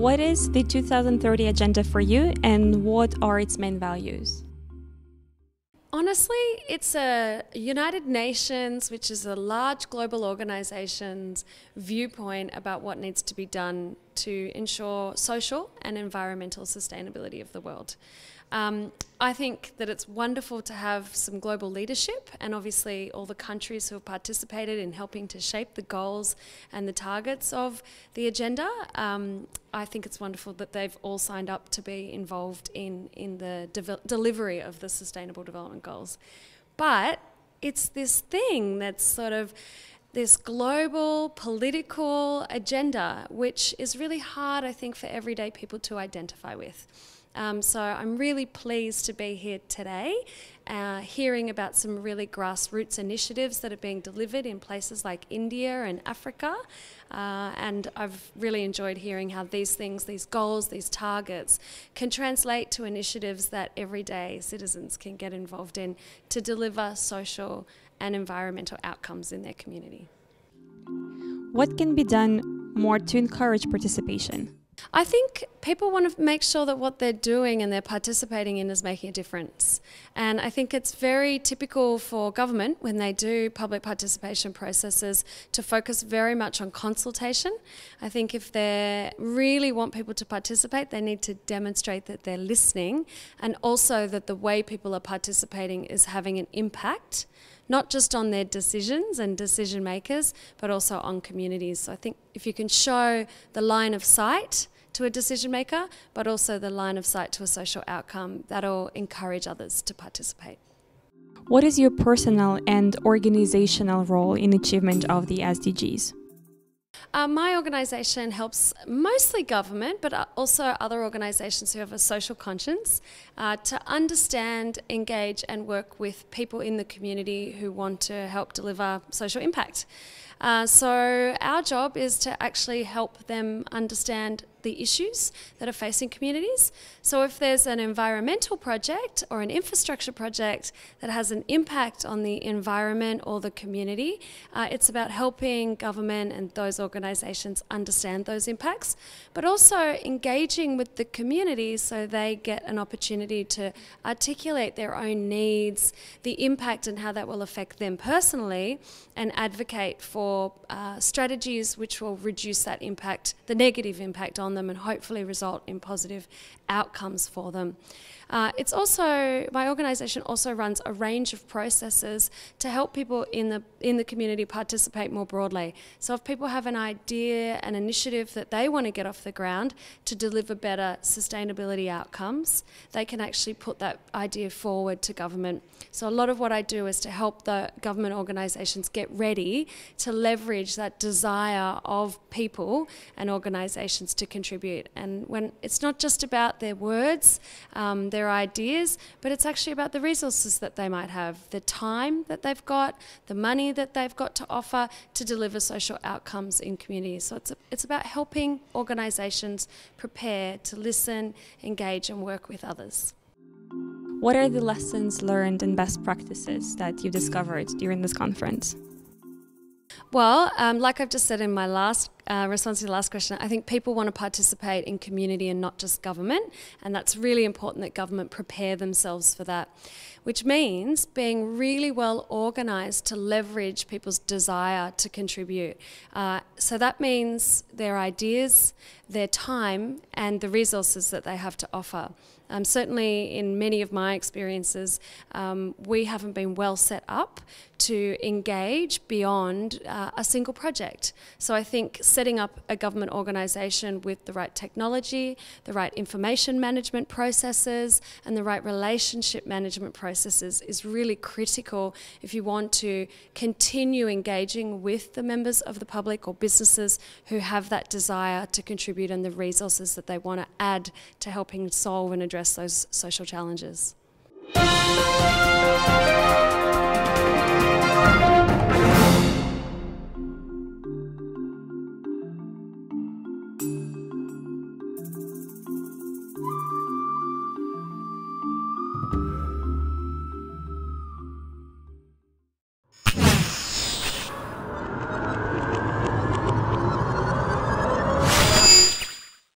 What is the 2030 agenda for you, and what are its main values? Honestly, it's a United Nations, which is a large global organization's viewpoint about what needs to be done to ensure social and environmental sustainability of the world. I think that it's wonderful to have some global leadership, and obviously all the countries who have participated in helping to shape the goals and the targets of the agenda. I think it's wonderful that they've all signed up to be involved in the delivery of the Sustainable Development Goals. But it's this thing that's sort of this global political agenda, which is really hard, I think, for everyday people to identify with. So I'm really pleased to be here today, hearing about some really grassroots initiatives that are being delivered in places like India and Africa. And I've really enjoyed hearing how these things, these goals, these targets can translate to initiatives that everyday citizens can get involved in to deliver social and environmental outcomes in their community. What can be done more to encourage participation? I think people want to make sure that what they're doing and they're participating in is making a difference. And I think it's very typical for government, when they do public participation processes, to focus very much on consultation. I think if they really want people to participate, they need to demonstrate that they're listening, and also that the way people are participating is having an impact, not just on their decisions and decision makers, but also on communities. So I think if you can show the line of sight to a decision maker, but also the line of sight to a social outcome, that'll encourage others to participate. What is your personal and organizational role in achievement of the SDGs? My organisation helps mostly government, but also other organisations who have a social conscience, to understand, engage and work with people in the community who want to help deliver social impact. So our job is to actually help them understand the issues that are facing communities. So if there's an environmental project or an infrastructure project that has an impact on the environment or the community, it's about helping government and those organisations understand those impacts, but also engaging with the community so they get an opportunity to articulate their own needs, the impact and how that will affect them personally, and advocate for strategies which will reduce that impact, the negative impact on them, and hopefully result in positive outcomes for them. It's also, my organisation also runs a range of processes to help people in the community participate more broadly. So if people have an idea, an initiative that they want to get off the ground to deliver better sustainability outcomes, they can actually put that idea forward to government. So a lot of what I do is to help the government organisations get ready to leverage that desire of people and organisations to contribute. And when it's not just about their words, their ideas, but it's actually about the resources that they might have, the time that they've got, the money that they've got to offer to deliver social outcomes in communities. So it's about helping organisations prepare to listen, engage and work with others. What are the lessons learned and best practices that you discovered during this conference? Well, like I've just said in my last response to the last question, I think people want to participate in community and not just government, and that's really important that government prepare themselves for that, which means being really well organised to leverage people's desire to contribute. So that means their ideas, their time and the resources that they have to offer. Certainly in many of my experiences, we haven't been well set up to engage beyond a single project. So I think setting up a government organisation with the right technology, the right information management processes and the right relationship management processes is really critical if you want to continue engaging with the members of the public or businesses who have that desire to contribute and the resources that they want to add to helping solve and address those social challenges.